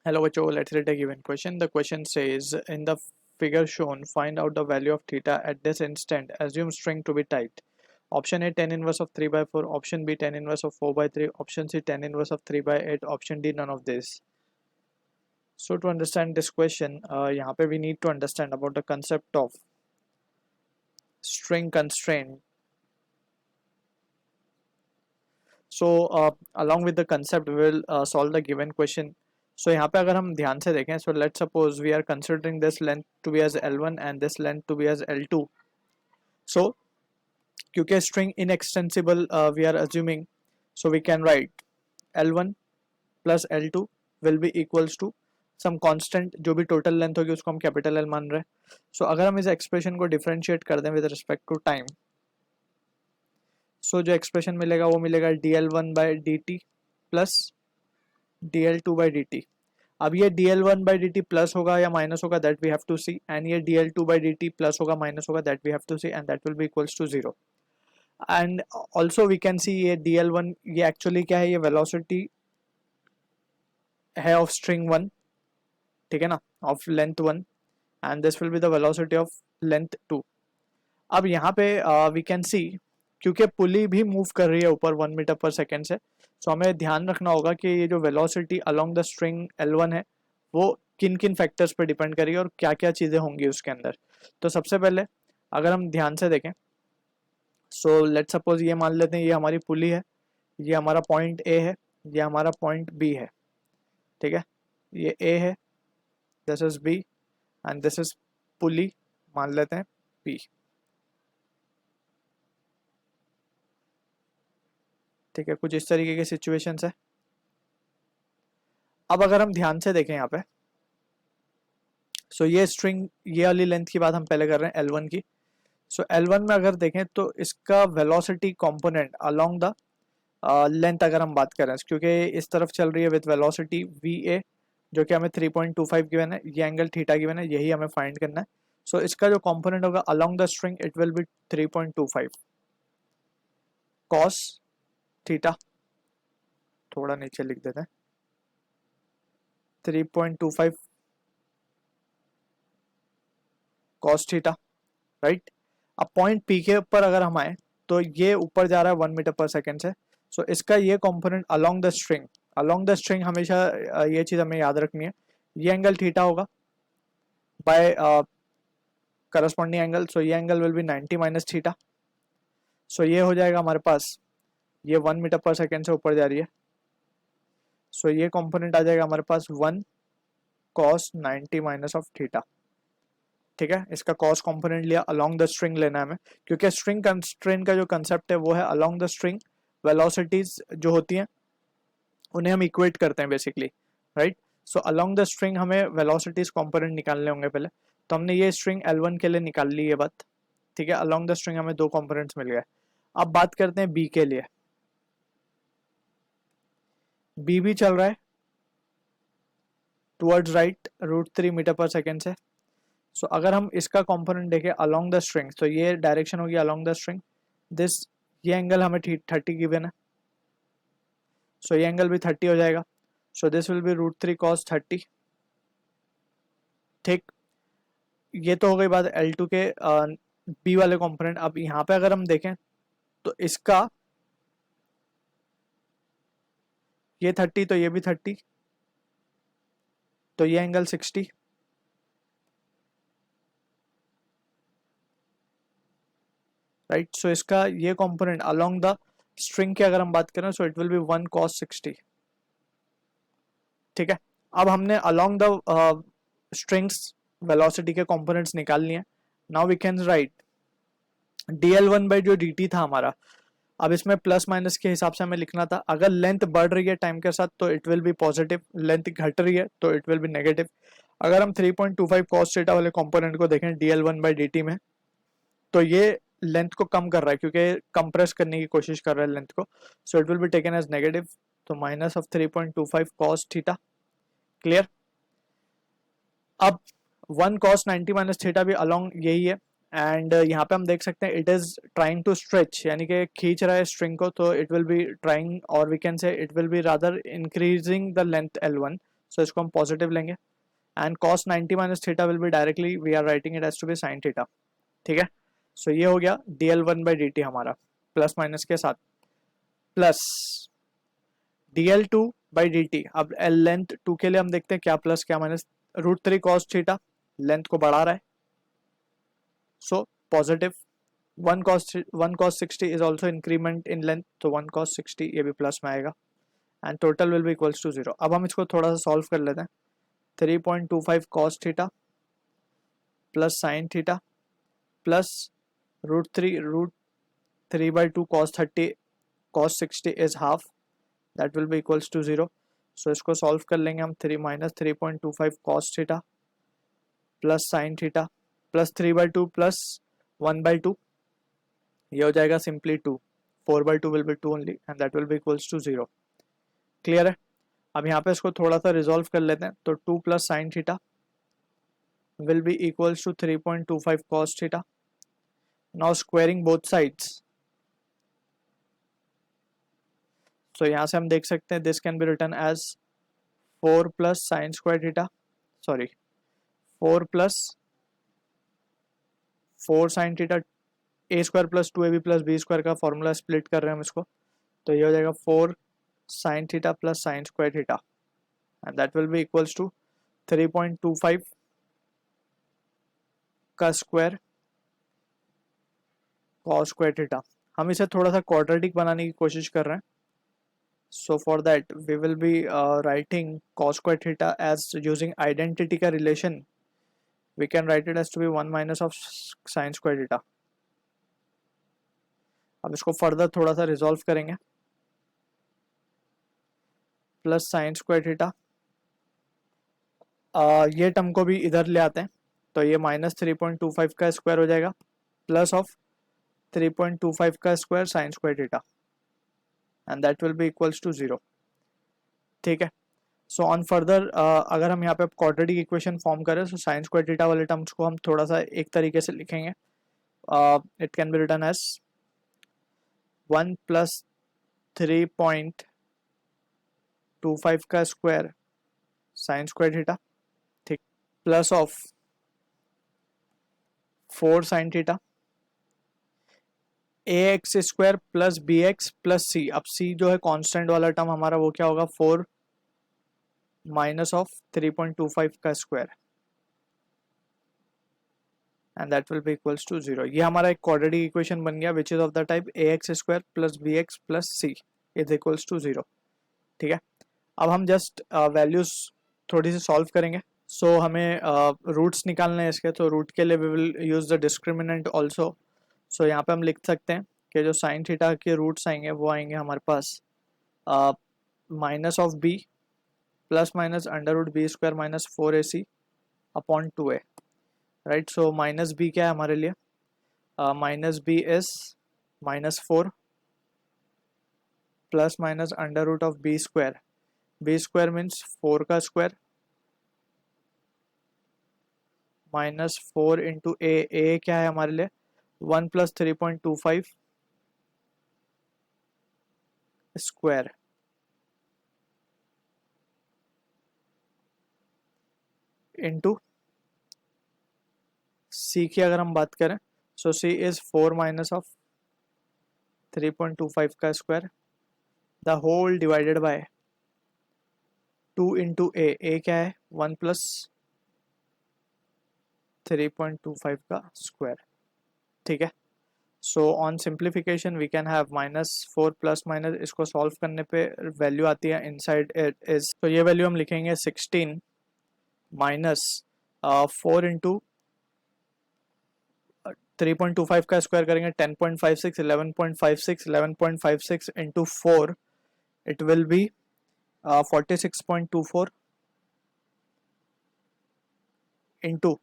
Hello, Bacho. Let's read a given question. The question says, in the figure shown, find out the value of theta at this instant. Assume string to be tight. Option A, tan inverse of 3 by 4. Option B, tan inverse of 4 by 3. Option C, tan inverse of 3 by 8. Option D, none of this. So to understand this question, यहाँ पे we need to understand about the concept of string constraint. So along with the concept, we will solve the given question. So यहाँ पे अगर हम ध्यान से देखें, so let's suppose we are considering this length to be as L1 and this length to be as L2. So क्योंकि string inextensible we are assuming, so we can write L1 plus L2 will be equals to some constant, जो भी total length होगी उसको हम capital L मान रहे हैं. So अगर हम इस expression को differentiate कर दें with respect to time, so जो expression मिलेगा वो मिलेगा dl1 by dt plus dl2 by dt. अब ये dl1 by dt प्लस होगा या माइनस होगा, that we have to see, and ये dl2 by dt प्लस होगा माइनस होगा, that we have to see, and that will be equals to 0. And also we can see ये dl1 ये actually क्या है, ये वेलोसिटी है ऑफ स्ट्रिंग 1, ठीक है ना, of length 1, and this will be the velocity of length 2. अब यहाँ पे वी कैन सी, क्योंकि पुली भी मूव कर रही है ऊपर 1 मीटर पर सेकेंड से, सो हमें ध्यान रखना होगा कि ये जो velocity along the string L1 है वो किन किन फैक्टर्स पे डिपेंड करेगी और क्या क्या चीज़ें होंगी उसके अंदर. तो सबसे पहले अगर हम ध्यान से देखें, सो लेट्स सपोज ये मान लेते हैं ये हमारी पुली है, ये हमारा पॉइंट ए है, ये हमारा पॉइंट बी है, ठीक है, ये ए है, this is B and this is pulley मान लेते हैं पी. ठीक है, कुछ इस तरीके की सिचुएशंस है. अब अगर हम ध्यान से देखें यहाँ पे, सो ये स्ट्रिंग, ये वाली लेंथ की बात हम पहले कर रहे हैं L1 की. सो L1 में अगर देखें तो इसका velocity component along the length अगर हम बात करें, क्योंकि इस तरफ चल रही है विद वेलोसिटी VA जो कि हमें 3.25 गिवन है, ये एंगल थीटा गिवन है, यही हमें फाइंड करना है. सो इसका जो कंपोनेंट होगा along the string it will B 3.25 cos theta, थोड़ा नीचे लिख देते हैं, 3.25 कॉस थीटा, राइट. अब पॉइंट पी के ऊपर अगर हम आए तो ये ऊपर जा रहा है 1 मीटर पर सेकेंड से, सो इसका ये कंपोनेंट अलोंग द स्ट्रिंग हमेशा ये चीज़ हमें याद रखनी है, ये एंगल थीटा होगा बाय करस्पॉन्डिंग एंगल, सो ये angle will be 90 minus theta. So ये हो जाएगा हमारे पास, ये 1 मीटर पर सेकेंड से ऊपर जा रही है, सो ये कंपोनेंट आ जाएगा हमारे पास 1 कॉस 90 माइनस ऑफ थीटा. ठीक है, इसका कॉस कंपोनेंट लिया, अलोंग द स्ट्रिंग लेना है हमें, क्योंकि स्ट्रिंग कंस्ट्रेंट का जो कंसेप्ट है वो है अलोंग द स्ट्रिंग वेलोसिटीज जो होती हैं उन्हें हम इक्वेट करते हैं basically, right. So along the string हमें वेलोसिटीज कंपोनेंट निकालने होंगे पहले, तो हमने ये स्ट्रिंग L1 के लिए निकाल ली ये बात, ठीक है. अलोंग द स्ट्रिंग हमें दो कंपोनेंट्स मिल गए. अब बात करते हैं बी के लिए. बी भी चल रहा है टुवर्ड्स राइट √3 मीटर पर सेकेंड से. सो अगर हम इसका कंपोनेंट देखें अलोंग द स्ट्रिंग, तो ये डायरेक्शन होगी अलोंग द स्ट्रिंग, दिस ये एंगल हमें 30 गिवन है, सो ये एंगल भी 30 हो जाएगा, so this will B √3 cos 30. ठीक, ये तो हो गई बात L2 के बी वाले कंपोनेंट. अब यहाँ पे अगर हम देखें तो इसका ये 30 तो ये भी 30, तो ये एंगल 60, राइट. सो इसका ये कंपोनेंट अलोंग द स्ट्रिंग की अगर हम बात करें, so it will be 1 cos 60. ठीक है, अब हमने अलोंग द स्ट्रिंग्स वेलोसिटी के कंपोनेंट्स निकाल लिए. Now we can write dl1 by जो dt था हमारा, अब इसमें प्लस माइनस के हिसाब से हमें लिखना था. अगर लेंथ बढ़ रही है टाइम के साथ तो it will B positive, length घट रही है तो इट विल बी नेगेटिव. अगर हम 3.25 cos थीटा वाले कंपोनेंट को देखें dl1 बाई dt में, तो ये लेंथ को कम कर रहा है क्योंकि कंप्रेस करने की कोशिश कर रहा है लेंथ को, so it will be taken as negative, तो minus of 3.25 cos theta. Clear. अब 1 cos 90 माइनस थीटा भी अलोंग यही है, एंड यहाँ पे हम देख सकते हैं it is trying to stretch, यानी कि खींच रहा है स्ट्रिंग को, तो इट विल बी ट्राइंग और we can say it will be rather increasing the length L1, so इसको हम पॉजिटिव लेंगे and cos 90 minus theta will be directly we are writing it as to be sine theta. ठीक है, सो ये हो गया dl1/dt हमारा प्लस माइनस के साथ, प्लस dl2/dt. अब लेंथ 2 के लिए हम देखते हैं क्या प्लस क्या माइनस. √3 cos थीटा लेंथ को बढ़ा रहा है, so positive. 1 cos 60 is also increment in length, तो 1 cos 60 ये भी प्लस में आएगा and total will be equals to 0. अब हम इसको थोड़ा सा सॉल्व कर लेते हैं. 3.25 cos theta plus sine theta plus √3/2 cos 30 cos 60 is half, that will be equals to 0. So इसको सॉल्व कर लेंगे हम. 3 minus 3.25 cos theta plus sine theta plus 3/2 plus 1/2, ये हो जाएगा simply 2. 4/2 will be 2 only and that will be equals to 0. Clear है. अब यहाँ पे इसको थोड़ा सा रिजॉल्व कर लेते हैं. तो 2 plus sine theta will be equals to 3.25 cos theta. Now squaring both sides. So यहाँ से हम देख सकते हैं this can be written as 4 plus sin square theta. Sorry, 4 plus 4 sin theta a square plus 2ab plus b square का formula split कर रहे हैं हम इसको, तो ये हो जाएगा 4 sin theta plus sin square theta and that will be equals to 3.25 का स्क्वायर cos square theta. हम इसे थोड़ा सा क्वाड्रेटिक बनाने की कोशिश कर रहे हैं. So for that we will be writing cos square theta as using identity का relation. We can write it as to be 1 minus of sin square theta. अब इसको फर्दर थोड़ा सा रिजॉल्व करेंगे. प्लस साइन स्क्वायर थीटा, ये term को भी इधर ले आते हैं, तो ये माइनस 3.25 का स्क्वायर हो जाएगा प्लस ऑफ 3.25 का square sine square theta and that will be equals to 0. ठीक है. सो ऑन फर्दर अगर हम यहाँ पे क्वाड्रेटिक इक्वेशन फॉर्म करें, सो साइन स्क्वायर थीटा वाले टर्म्स को हम थोड़ा सा एक तरीके से लिखेंगे. It can be written as 1 plus 3.25 का स्क्वायर साइन स्क्वायर थीटा, ठीक, plus of 4 sine theta ax square plus bx plus c. अब c जो है कांस्टेंट वाला टर्म हमारा, वो क्या होगा 4 माइनस ऑफ 3.25 का square and that will be equals to 0. ये हमारा एक क्वाड्रेटिक इक्वेशन बन गया which is of the type ax square plus bx plus c is equals to 0. ठीक है. अब हम जस्ट वैल्यूज थोड़ी सी सॉल्व करेंगे. सो हमें रूट्स निकालने हैं इसके, तो रूट के लिए we will use the discriminant also. So यहाँ पे हम लिख सकते हैं कि जो साइन थीटा के रूट्स आएंगे वो आएंगे हमारे पास minus of B plus minus under root B square minus 4ac upon 2a. Right. So minus B क्या है हमारे लिए, minus B is -4 plus minus under root of B square. B square means 4 का स्क्वायर माइनस 4 इंटू ए क्या है हमारे लिए 1 plus 3.25 square into सी की अगर हम बात करें, so C is 4 minus of 3.25 का square the whole divided by 2 into A क्या है 1 प्लस 3.25 का स्क्वायर. ठीक है. So on simplification we can have -4 plus minus, इसको सॉल्व करने पे वैल्यू आती है इनसाइड इट इज, तो ये वैल्यू हम लिखेंगे 16 माइनस 4 इंटू 3.25 का स्क्वायर करेंगे 10.56 11.56 11.56 into 4 it will B 46.24 into,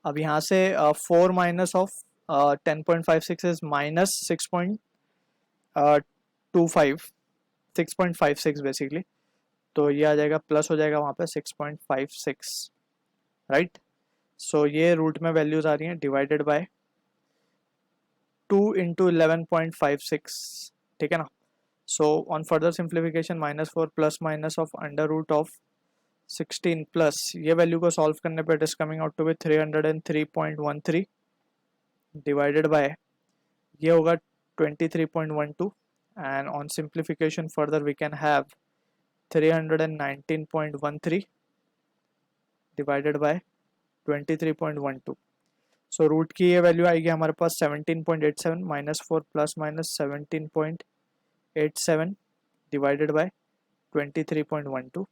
अब यहाँ से 4 minus of 10.56 is minus 6.56 basically, तो ये आ जाएगा प्लस हो जाएगा वहाँ पे 6.56. राइट. सो ये रूट में वैल्यूज आ रही हैं डिवाइडेड बाय 2 इंटू 11.56. ठीक है ना. So on further simplification -4 plus minus of under root of 16 plus ये वैल्यू को सॉल्व करने पे it is coming out to be 303.13 divided by ये होगा 23.12 and on simplification further we can have 319.13 divided by 23.12. So root की ये value आएगी हमारे पास 17.87 -4 plus minus 17.87 divided by 23.12.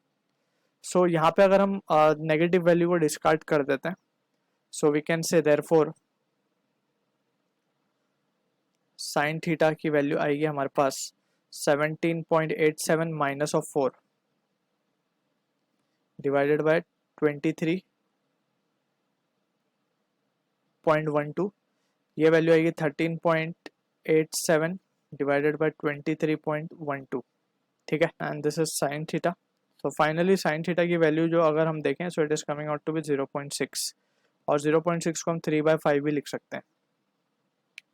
So यहाँ पे अगर हम नेगेटिव वैल्यू को डिस्कार्ड कर देते हैं so we can say therefore sine theta की वैल्यू आएगी हमारे पास 17.87 माइनस ऑफ 4 डिवाइडेड बाय 23.12. ये वैल्यू आएगी 13.87 डिवाइडेड बाय 23.12. ठीक है, and this is sine theta. So finally sine theta की वैल्यू जो अगर हम देखें so it is coming out to be 0.6 और 0.6 को हम 3/5 भी लिख सकते हैं.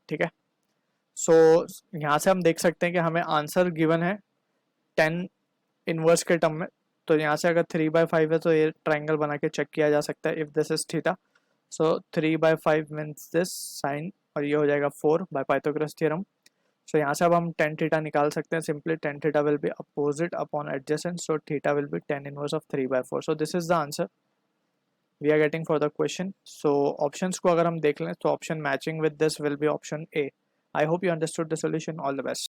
ठीक है, सो यहाँ से हम देख सकते हैं कि हमें आंसर गिवन है 10 इनवर्स के टर्म में. तो यहाँ से अगर 3/5 है तो ये ट्राइंगल बना के चेक किया जा सकता है if this is theta. So 3/5 means this sine और ये हो जाएगा 4 बाय पाइथागोरस थ्योरम. सो यहाँ से अब हम tan थीटा निकाल सकते हैं simply. tan theta will be opposite upon adjacent, so theta will be tan inverse of 3/4. So this is the answer we are getting for the question. So options को अगर हम देख लें तो option matching with this will be option A. I hope you understood the solution. All the best.